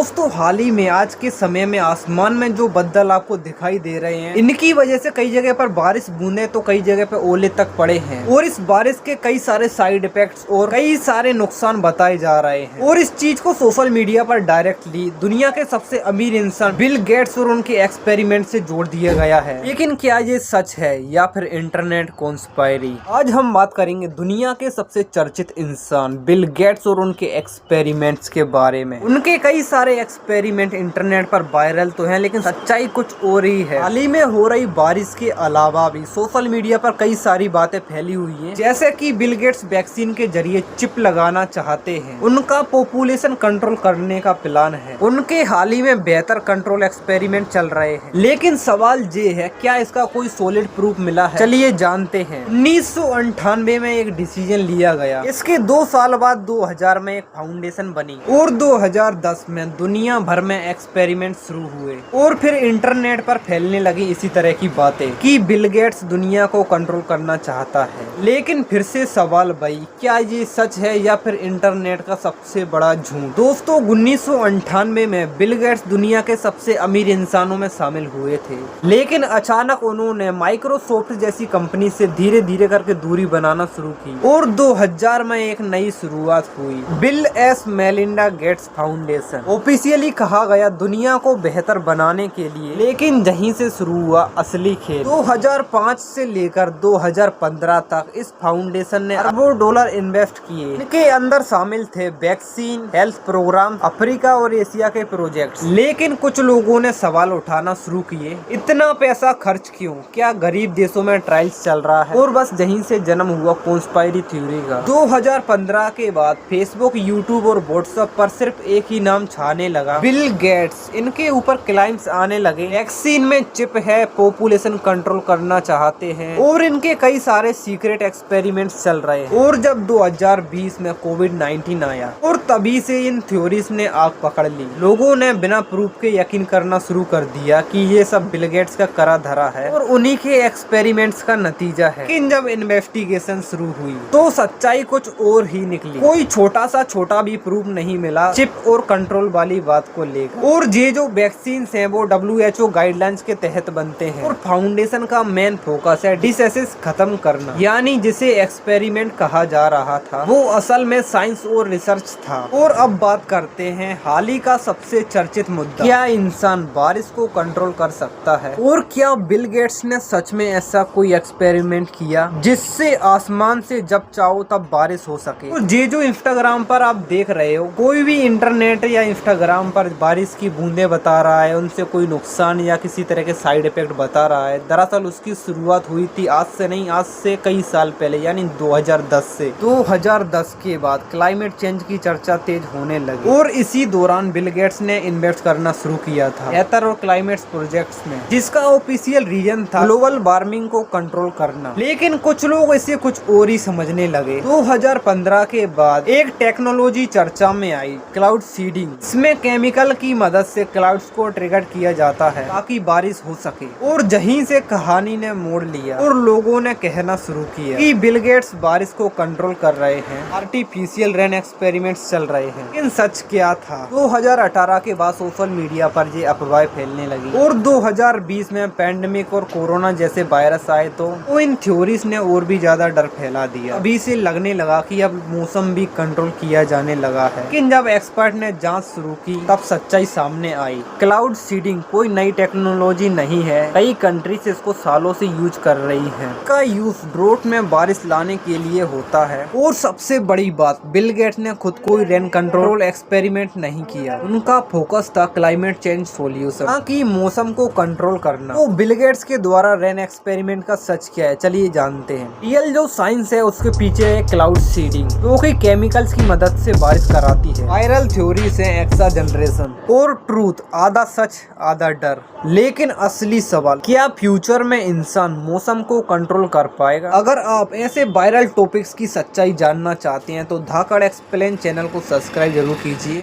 दोस्तों हाल ही में आज के समय में आसमान में जो बादल आपको दिखाई दे रहे हैं, इनकी वजह से कई जगह पर बारिश बूंदे तो कई जगह पे ओले तक पड़े हैं और इस बारिश के कई सारे साइड इफेक्ट्स और कई सारे नुकसान बताए जा रहे हैं। और इस चीज को सोशल मीडिया पर डायरेक्टली दुनिया के सबसे अमीर इंसान बिल गेट्स और उनके एक्सपेरिमेंट से जोड़ दिया गया है। लेकिन क्या ये सच है या फिर इंटरनेट कॉन्स्पायरी? आज हम बात करेंगे दुनिया के सबसे चर्चित इंसान बिल गेट्स और उनके एक्सपेरिमेंट्स के बारे में। उनके कई सारे एक्सपेरिमेंट इंटरनेट पर वायरल तो हैं, लेकिन सच्चाई कुछ और ही है। हाल ही में हो रही बारिश के अलावा भी सोशल मीडिया पर कई सारी बातें फैली हुई हैं, जैसे कि बिल गेट्स वैक्सीन के जरिए चिप लगाना चाहते हैं, उनका पॉपुलेशन कंट्रोल करने का प्लान है, उनके हाल ही में बेहतर कंट्रोल एक्सपेरिमेंट चल रहे हैं। लेकिन सवाल ये है, क्या इसका कोई सॉलिड प्रूफ मिला है? चलिए जानते हैं। 1998 में एक डिसीजन लिया गया, इसके 2 साल बाद 2000 में एक फाउंडेशन बनी और 2010 में दुनिया भर में एक्सपेरिमेंट शुरू हुए और फिर इंटरनेट पर फैलने लगी इसी तरह की बातें कि बिल गेट्स दुनिया को कंट्रोल करना चाहता है। लेकिन फिर से सवाल भाई, क्या ये सच है या फिर इंटरनेट का सबसे बड़ा झूठ? दोस्तों 1998 में बिल गेट्स दुनिया के सबसे अमीर इंसानों में शामिल हुए थे, लेकिन अचानक उन्होंने माइक्रोसॉफ्ट जैसी कंपनी से धीरे धीरे करके दूरी बनाना शुरू की और 2000 में एक नई शुरुआत हुई, bill S Melinda Gates foundation. Officially कहा गया दुनिया को बेहतर बनाने के लिए, लेकिन यहीं से शुरू हुआ असली खेल। 2005 से लेकर 2015 तक इस फाउंडेशन ने अरबों डॉलर इन्वेस्ट किए। इनके अंदर शामिल थे वैक्सीन, हेल्थ प्रोग्राम, अफ्रीका और एशिया के प्रोजेक्ट्स। लेकिन कुछ लोगों ने सवाल उठाना शुरू किए, इतना पैसा खर्च क्यों? क्या गरीब देशों में ट्रायल्स चल रहा है? और बस यहीं से जन्म हुआ कॉन्स्पायरी थ्योरी का। 2015 के बाद फेसबुक, यूट्यूब और व्हाट्सएप पर सिर्फ एक ही नाम छाने लगा, बिल गेट्स। इनके ऊपर क्लाइम्स आने लगे, वैक्सीन में चिप है, पॉपुलेशन कंट्रोल करना चाहते हैं और इनके कई सारे सीक्रेट एक्सपेरिमेंट्स चल रहे हैं। और जब 2020 में कोविड-19 आया और तभी से इन थ्योरीज ने आग पकड़ ली। लोगों ने बिना प्रूफ के यकीन करना शुरू कर दिया कि ये सब बिल गेट्स का करा धरा है और उन्हीं के एक्सपेरिमेंट्स का नतीजा है। लेकिन जब इन्वेस्टिगेशन शुरू हुई तो सच्चाई कुछ और ही निकली। कोई छोटा भी प्रूफ नहीं मिला चिप और कंट्रोल वाली बात को लेकर। और ये जो वैक्सीन है वो WHO गाइडलाइंस के तहत बनते हैं और फाउंडेशन का मेन फोकस है डिसीज खत्म करना, यानी जिसे एक्सपेरिमेंट कहा जा रहा था वो असल में साइंस और रिसर्च था। और अब बात करते हैं हाल ही का सबसे चर्चित मुद्दा, क्या इंसान बारिश को कंट्रोल कर सकता है? और क्या बिल गेट्स ने सच में ऐसा कोई एक्सपेरिमेंट किया जिससे आसमान से जब चाहो तब बारिश हो सके? और ये जो इंस्टाग्राम पर आप देख रहे हो, कोई भी इंटरनेट या इंस्टाग्राम पर बारिश की बूंदें बता रहा है, उनसे कोई नुकसान या किसी तरह के साइड इफेक्ट बता रहा है, दरअसल उसकी शुरुआत हुई थी आज से नहीं, आज से कई साल पहले, यानी 2010 से। 2010 के बाद क्लाइमेट चेंज की चर्चा तेज होने लगी और इसी दौरान बिल गेट्स ने इन्वेस्ट करना शुरू किया था वेदर और क्लाइमेट प्रोजेक्ट्स में, जिसका ऑफिशियल रीजन था ग्लोबल वार्मिंग को कंट्रोल करना। लेकिन कुछ लोग इसे कुछ और ही समझने लगे। 2015 के बाद एक टेक्नोलॉजी चर्चा में आई, क्लाउड सीडिंग। इसमें केमिकल की मदद से क्लाउड्स को ट्रिगर किया जाता है ताकि बारिश हो सके। और यहीं से कहानी ने मोड़ लिया और लोगों ने कहना शुरू किया कि बिल गेट्स बारिश को कंट्रोल कर रहे हैं, आर्टिफिशियल रेन एक्सपेरिमेंट्स चल रहे हैं। लेकिन सच क्या था? 2018 के बाद सोशल मीडिया पर ये अफवाहें फैलने लगी और 2020 में पैंडेमिक और कोरोना जैसे वायरस आए तो इन थ्योरीज ने और भी ज्यादा डर फैला दिया। अभी से लगने लगा कि अब मौसम भी कंट्रोल किया जाने लगा है। लेकिन जब एक्सपर्ट ने जांच शुरू की तब सच्चाई सामने आई। क्लाउड सीडिंग कोई नई टेक्नोलॉजी नहीं है, कई कंट्रीज इसको सालों से यूज कर रही हैं। इसका यूज ड्रोट में बारिश लाने के लिए होता है। और सबसे बड़ी बात, बिल गेट्स ने खुद कोई रेन कंट्रोल एक्सपेरिमेंट नहीं किया, उनका फोकस था क्लाइमेट चेंज सॉल्यूशन, ताकि मौसम को कंट्रोल करना। तो बिल गेट्स के द्वारा रेन एक्सपेरिमेंट का सच क्या है, चलिए जानते हैं। रियल जो साइंस है उसके पीछे है क्लाउड सीडिंग, जो कि केमिकल्स की मदद से बारिश कराती है। वायरल थ्योरी से एक्सा जनरेशन और ट्रूथ, आधा सच आधा डर। लेकिन असली सवाल, क्या फ्यूचर में इंसान मौसम को कंट्रोल कर पाएगा? अगर आप ऐसे वायरल टॉपिक्स की सच्चाई जानना चाहते हैं तो धाकड़ एक्सप्लेन चैनल को सब्सक्राइब जरूर कीजिए।